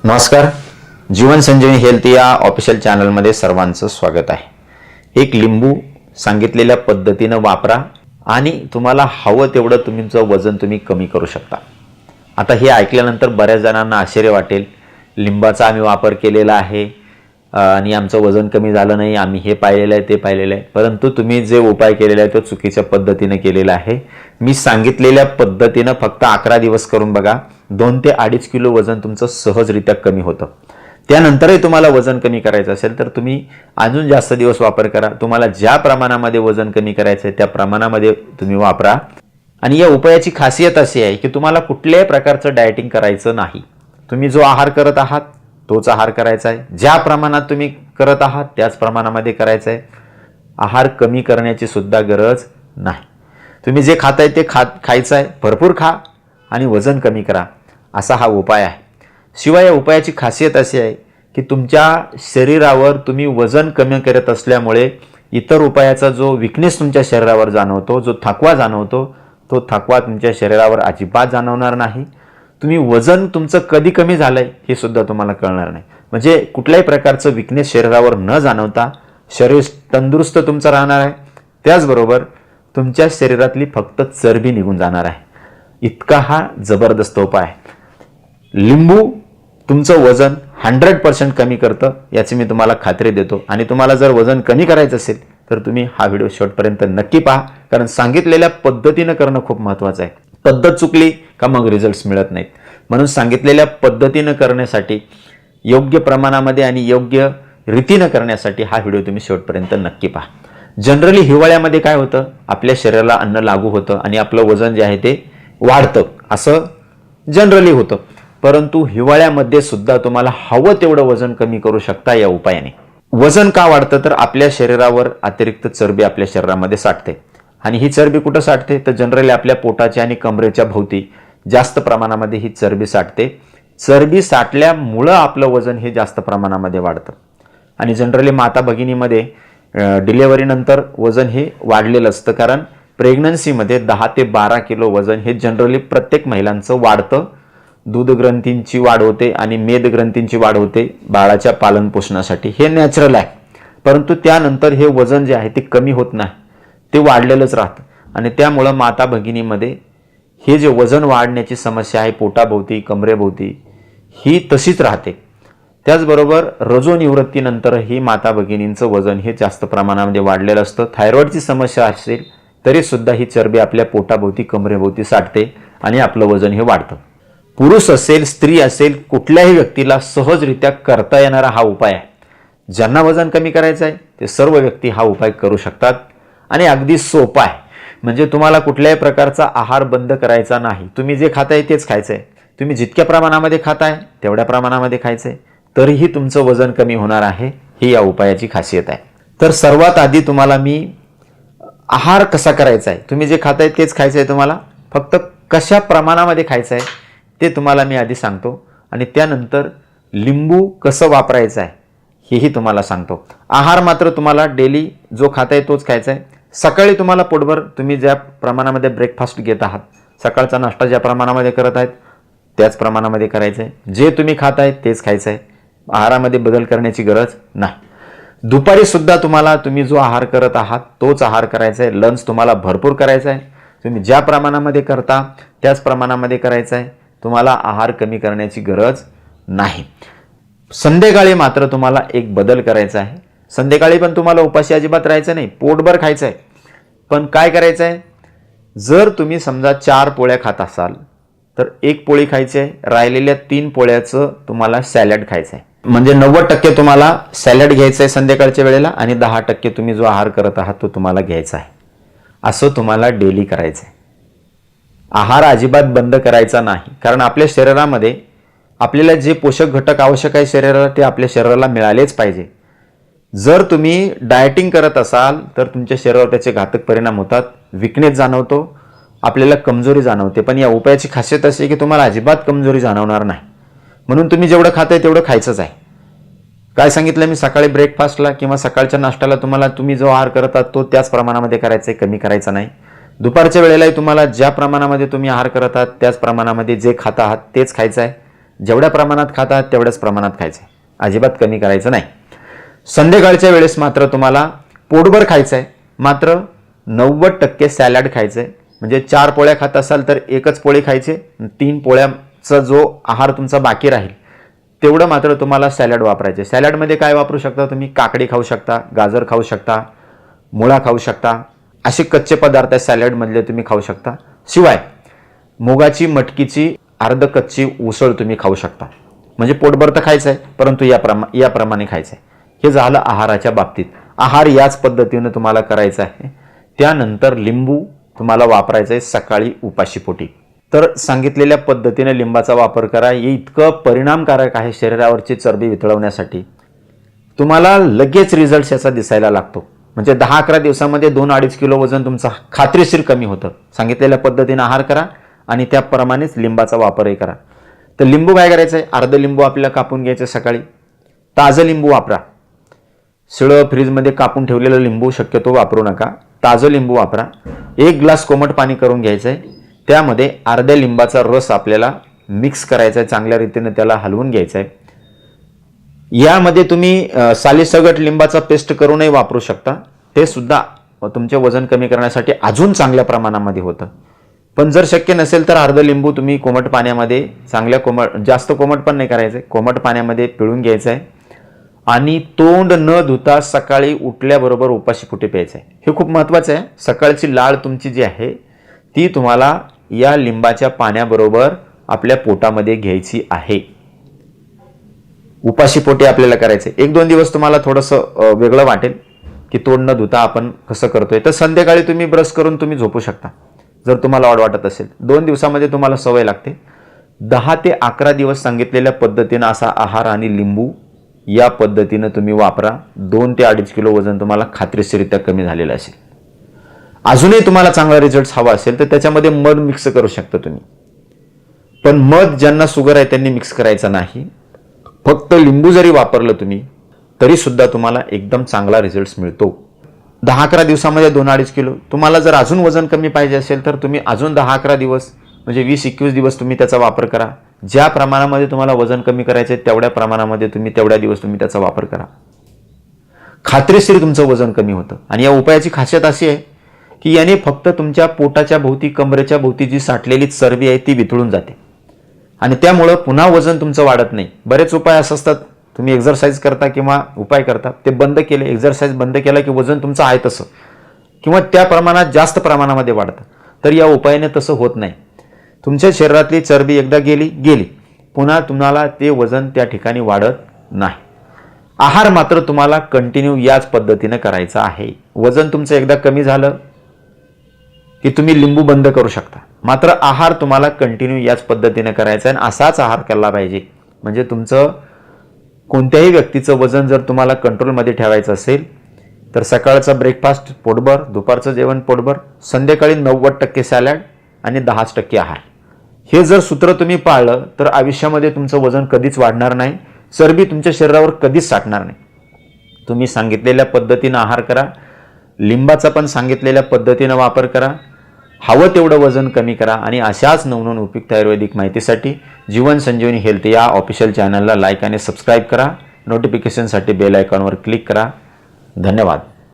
नमस्कार. जीवन संजीवनी हेल्थ या ऑफिशियल चॅनलमध्ये सर्वांचं स्वागत आहे. एक लिंबू सांगितलेल्या पद्धतीनं वापरा आणि तुम्हाला हवं तेवढं तुमचं वजन तुम्ही कमी करू शकता. आता हे ऐकल्यानंतर बऱ्याच जणांना आश्चर्य वाटेल, लिंबाचा आम्ही वापर केलेला आहे आणि आमचं वजन कमी झालं नाही, आम्ही हे पाहिलेलं आहे ते पाहिलेलं आहे. परंतु तुम्ही जे उपाय केलेला आहे तो चुकीच्या पद्धतीने केलेला आहे. मी सांगितलेल्या पद्धतीनं फक्त 11 दिवस करून बघा, 2 ते 2.5 किलो वजन तुमचं सहजरित्या कमी होतं. त्यानंतरही तुम्हाला वजन कमी करायचं असेल तर तुम्ही अजून जास्त दिवस वापर करा. तुम्हाला ज्या प्रमाणामध्ये वजन कमी करायचं आहे त्या प्रमाणामध्ये तुम्ही वापरा. आणि या उपायाची खासियत अशी आहे की तुम्हाला कुठल्याही प्रकारचं डाएटिंग करायचं नाही. तुम्ही जो आहार करत आहात तोच आहार करायचा आहे. ज्या प्रमाणात तुम्ही करत आहात त्याच प्रमाणामध्ये करायचं आहे. आहार कमी करण्याची सुद्धा गरज नाही. तुम्ही जे खाताय ते खायचं आहे, भरपूर खा आणि वजन कमी करा, असा हा उपाय आहे. शिवाय या उपायाची खासियत अशी आहे की तुमच्या शरीरावर तुम्ही वजन कमी करत असल्यामुळे इतर उपायाचा जो विकनेस तुमच्या शरीरावर जाणवतो, जो थकवा जाणवतो, तो थकवा तुमच्या शरीरावर अजिबात जाणवणार नाही. तुम्ही वजन तुमचं कधी कमी झालंय हे सुद्धा तुम्हाला कळणार नाही. म्हणजे कुठल्याही प्रकारचं विकनेस शरीरावर न जाणवता शरीर तंदुरुस्त तुमचं राहणार आहे. त्याचबरोबर तुमच्या शरीरातली फक्त चरबी निघून जाणार आहे. इतका हा जबरदस्त उपाय आहे. लिंबू तुमचं वजन 100% कमी करतं याची मी तुम्हाला खात्री देतो. आणि तुम्हाला जर वजन कमी करायचं असेल तर तुम्ही हा व्हिडिओ शेवटपर्यंत नक्की पहा, कारण सांगितलेल्या पद्धतीनं करणं खूप महत्त्वाचं आहे. पद्धत चुकली का मग रिझल्ट्स मिळत नाहीत. म्हणून सांगितलेल्या पद्धतीनं करण्यासाठी, योग्य प्रमाणामध्ये आणि योग्य रीतीनं करण्यासाठी हा व्हिडिओ तुम्ही शेवटपर्यंत नक्की पहा. जनरली हिवाळ्यामध्ये काय होतं, आपल्या शरीराला अन्न लागू होतं आणि आपलं वजन जे आहे ते वाढतं, असं जनरली होतं. परंतु हिवाळ्यामध्ये सुद्धा तुम्हाला हवं तेवढं वजन कमी करू शकता या उपायाने. वजन का वाढतं तर आपल्या शरीरावर अतिरिक्त चरबी आपल्या शरीरामध्ये साठते. आणि ही चरबी कुठं साठते तर जनरली आपल्या पोटाच्या आणि कमरेच्या भोवती जास्त प्रमाणामध्ये ही चरबी साठते. चरबी साठल्यामुळं आपलं वजन हे जास्त प्रमाणामध्ये वाढतं. आणि जनरली माता भगिनीमध्ये डिलेव्हरीनंतर वजन हे वाढलेलं असतं, कारण प्रेग्नन्सीमध्ये 10 ते 12 किलो वजन हे जनरली प्रत्येक महिलांचं वाढतं. दूध ग्रंथींची वाढ होते आणि मेद ग्रंथींची वाढ होते बाळाच्या पालन पोषणासाठी, हे नॅचरल आहे. परंतु त्यानंतर हे वजन जे आहे ते कमी होत नाही, ते वाढलेलंच राहतं. आणि त्यामुळं माता भगिनीमध्ये हे जे वजन वाढण्याची समस्या आहे पोटाभोवती कमरेभोवती ही तशीच राहते. त्याचबरोबर रजोनिवृत्तीनंतरही माता भगिनींचं वजन हे जास्त प्रमाणामध्ये वाढलेलं असतं. थायरॉईडची समस्या असेल तरी सुद्धा ही चरबी आपल्या पोटाभोवती कमरेभोवती साठते आणि आपलं वजन हे वाढतं. पुरुष असेल स्त्री असेल कुठल्याही व्यक्तीला सहजरित्या करता येणारा हा उपाय आहे. ज्यांना वजन कमी करायचं आहे ते सर्व व्यक्ती हा उपाय करू शकतात आणि अगदी सोपा आहे. म्हणजे तुम्हाला कुठल्याही प्रकारचा आहार बंद करायचा नाही. तुम्ही जे खाताय तेच खायचं आहे. तुम्ही जितक्या प्रमाणामध्ये खाताय तेवढ्या प्रमाणामध्ये खायचं आहे, तरीही तुमचं वजन कमी होणार आहे. ही या उपायाची खासियत आहे. तर सर्वात आधी तुम्हाला मी आहार कसा करायचा आहे, तुम्ही जे खाताय तेच खायचं आहे, तुम्हाला फक्त कशा प्रमाणामध्ये खायचं आहे ते तुम्हाला मी आधी सांगतो. आणि त्यानंतर लिंबू कसं वापरायचं आहे हेही तुम्हाला सांगतो. आहार मात्र तुम्हाला डेली जो खाताय तोच खायचा आहे. सकाळी तुम्हाला पोटभर तुम्ही ज्या प्रमाणामध्ये ब्रेकफास्ट घेत आहात, सकाळचा नाश्ता ज्या प्रमाणामध्ये करत आहेत त्याच प्रमाणामध्ये करायचं आहे. जे तुम्ही खाताय तेच खायचं आहे. आहारामध्ये बदल करण्याची गरज नाही. दुपारी सुद्धा तुम्हाला तुम्ही जो आहार करत आहात तोच आहार करायचा आहे. लंच तुम्हाला भरपूर करायचा आहे. तुम्ही ज्या प्रमाणामध्ये करता त्याच प्रमाणामध्ये करायचं आहे. तुम्हाला आहार कमी करण्याची गरज नाही. संध्याकाळी मात्र तुम्हाला एक बदल करायचा आहे. संध्याकाळी पण तुम्हाला उपाशी अजिबात राहायचं नाही, पोटभर खायचं आहे. पण काय करायचं आहे, जर तुम्ही समजा 4 पोळ्या खात असाल तर 1 पोळी खायची आहे, राहिलेल्या 3 पोळ्याचं तुम्हाला सॅलड खायचं आहे. म्हणजे 90% तुम्हाला सॅलड घ्यायचं आहे संध्याकाळच्या वेळेला आणि 10% तुम्ही जो आहार करत आहात तो तुम्हाला घ्यायचा आहे. असं तुम्हाला डेली करायचं आहे. आहार अजिबात बंद करायचा नाही, कारण आपल्या शरीरामध्ये आपल्याला जे पोषक घटक आवश्यक आहे शरीराला ते आपल्या शरीराला मिळालेच पाहिजे. जर तुम्ही डाएटिंग करत असाल तर तुमच्या शरीरावर त्याचे घातक परिणाम होतात. विकनेस जाणवतो, आपल्याला कमजोरी जाणवते. पण या उपायाची खासियत अशी आहे की तुम्हाला अजिबात कमजोरी जाणवणार नाही. म्हणून तुम्ही जेवढं खाताय तेवढं खायचंच आहे. काय सांगितलं मी, सकाळी ब्रेकफास्टला किंवा सकाळच्या नाश्त्याला तुम्हाला तुम्ही जो आहार करत आहात तो त्याच प्रमाणामध्ये करायचा आहे, कमी करायचा नाही. दुपारच्या वेळेलाही तुम्हाला ज्या प्रमाणामध्ये तुम्ही आहार करत आहात त्याच प्रमाणामध्ये जे खात आहात तेच खायचं आहे. जेवढ्या प्रमाणात खाता तेवढ्याच प्रमाणात खायचं आहे, अजिबात कमी करायचं नाही. संध्याकाळच्या वेळेस मात्र तुम्हाला पोटभर खायचं आहे, मात्र 90% सॅलड खायचं आहे. म्हणजे 4 पोळ्या खात असाल तर एकच पोळी खायची, 3 पोळ्याचा जो आहार तुमचा बाकी राहील तेवढं मात्र तुम्हाला सॅलड वापरायचे. सॅलडमध्ये काय वापरू शकता तुम्ही? काकडी खाऊ शकता, गाजर खाऊ शकता, मुळा खाऊ शकता, असे कच्चे पदार्थ सॅलडमधले तुम्ही खाऊ शकता. शिवाय मुगाची मटकीची अर्ध कच्ची उसळ तुम्ही खाऊ शकता. म्हणजे पोटभर तर खायचं आहे, परंतु याप्रमाणे खायचं आहे. हे झालं आहाराच्या बाबतीत. आहार याच पद्धतीने तुम्हाला करायचा आहे. त्यानंतर लिंबू तुम्हाला वापरायचं आहे सकाळी उपाशीपोटी. तर सांगितलेल्या पद्धतीने लिंबाचा वापर करा. हे इतकं परिणामकारक आहे शरीरावरची चरबी वितळवण्यासाठी. तुम्हाला लगेच रिझल्ट याचा दिसायला लागतो. म्हणजे 10-11 दिवसामध्ये 2-2.5 किलो वजन तुमचं खात्रीशीर कमी होतं. सांगितलेल्या पद्धतीने आहार करा आणि त्याप्रमाणेच लिंबाचा वापरही करा. तर लिंबू काय करायचं आहे? अर्ध लिंबू आपल्याला कापून घ्यायचं सकाळी. ताजं लिंबू वापरा. शिळं फ्रीजमध्ये कापून ठेवलेलं लिंबू शक्यतो वापरू नका. ताजं लिंबू वापरा. 1 ग्लास कोमट पाणी करून घ्यायचं आहे. त्यामध्ये अर्ध्या लिंबाचा रस आपल्याला मिक्स करायचा आहे, चांगल्या रीतीने त्याला हलवून घ्यायचं आहे. यामध्ये तुम्ही सालीसगट लिंबाचा पेस्ट करूनही वापरू शकता. ते सुद्धा तुमचे वजन कमी करण्यासाठी अजून चांगल्या प्रमाणामध्ये होतं. पण जर शक्य नसेल तर अर्ध लिंबू तुम्ही कोमट पाण्यामध्ये जास्त कोमट पण नाही करायचं, कोमट पाण्यामध्ये पिळून घ्यायचं आहे आणि तोंड न धुता सकाळी उठल्याबरोबर उपाशीपोटी प्यायचं आहे. हे खूप महत्त्वाचं आहे. सकाळची लाळ तुमची जी आहे ती तुम्हाला या लिंबाच्या पाण्याबरोबर आपल्या पोटामध्ये घ्यायची आहे. उपाशीपोटी आपल्याला करायचं आहे. 1-2 दिवस तुम्हाला थोडंसं वेगळं वाटेल की तोंड न धुता आपण कसं करतोय. तर संध्याकाळी तुम्ही ब्रश करून तुम्ही झोपू शकता जर तुम्हाला ऑड वाटत असेल. 2 दिवसामध्ये तुम्हाला सवय लागते. 10 ते 11 दिवस सांगितलेल्या पद्धतीनं असा आहार आणि लिंबू या पद्धतीनं तुम्ही वापरा. 2 ते 2.5 किलो वजन तुम्हाला खात्रीशीरित्या कमी झालेलं असेल. अजूनही तुम्हाला चांगला रिझल्ट हवा असेल तर त्याच्यामध्ये मध मिक्स करू शकता तुम्ही. पण मध ज्यांना शुगर आहे त्यांनी मिक्स करायचं नाही. फक्त लिंबू जरी वापरलं तुम्ही तरी सुद्धा तुम्हाला एकदम चांगला रिझल्ट मिळतो. 10-11 दिवसामध्ये 2-2.5 किलो. तुम्हाला जर अजून वजन कमी पाहिजे असेल तर तुम्ही अजून 10-11 दिवस म्हणजे 20-21 दिवस तुम्ही त्याचा वापर करा. ज्या प्रमाणामध्ये तुम्हाला वजन कमी करायचे तेवढ्या प्रमाणामध्ये तेवढ्या दिवस तुम्ही त्याचा वापर करा. खात्रीशीर तुमचं वजन कमी होतं. आणि या उपायाची खासियत अशी आहे की याने फक्त तुमच्या पोटाच्या भोवती, कमरेच्या भोवती जी साठलेली चरबी आहे ती वितळून जाते आणि त्यामुळं पुन्हा वजन तुमचं वाढत नाही. बरेच उपाय असं असतात, तुम्ही एक्झरसाईज करता किंवा उपाय करता, ते बंद केले, एक्झरसाईज बंद केला की वजन तुमचं आहे तसं किंवा त्या प्रमाणात जास्त प्रमाणामध्ये वाढतं. तर या उपायाने तसं होत नाही. तुमच्या शरीरातली चरबी एकदा गेली पुन्हा तुम्हाला ते वजन त्या ठिकाणी वाढत नाही. आहार मात्र तुम्हाला कंटिन्यू याच पद्धतीने करायचा आहे. वजन तुमचं एकदा कमी झालं की तुम्ही लिंबू बंद करू शकता. मात्र आहार तुम्हाला कंटिन्यू याच पद्धतीने करायचा आहे आणि असाच आहार केला पाहिजे. म्हणजे तुमचं कोणत्याही व्यक्तीचं वजन जर तुम्हाला कंट्रोलमध्ये ठेवायचं असेल तर सकाळचा ब्रेकफास्ट पोटभर, दुपारचं जेवण पोटभर, संध्याकाळी 90% सॅलड आणि 10% आहार. हे जर सूत्र तुम्ही पाळलं तर आयुष्यामध्ये तुमचं वजन कधीच वाढणार नाही, चरबी तुमच्या शरीरावर कधीच साठणार नाही. तुम्ही सांगितलेल्या पद्धतीनं आहार करा. लिंबाचा पण सांगितलेल्या पद्धतीनं वापर करा. हवं तेवढं वजन कमी करा आणि अशाच नवनवीन उपयुक्त आयुर्वेदिक माहितीसाठी जीवन संजीवनी हेल्थ या ऑफिशियल चॅनलला लाईक आणि सबस्क्राईब करा. नोटिफिकेशनसाठी बेल आयकॉनवर क्लिक करा. धन्यवाद.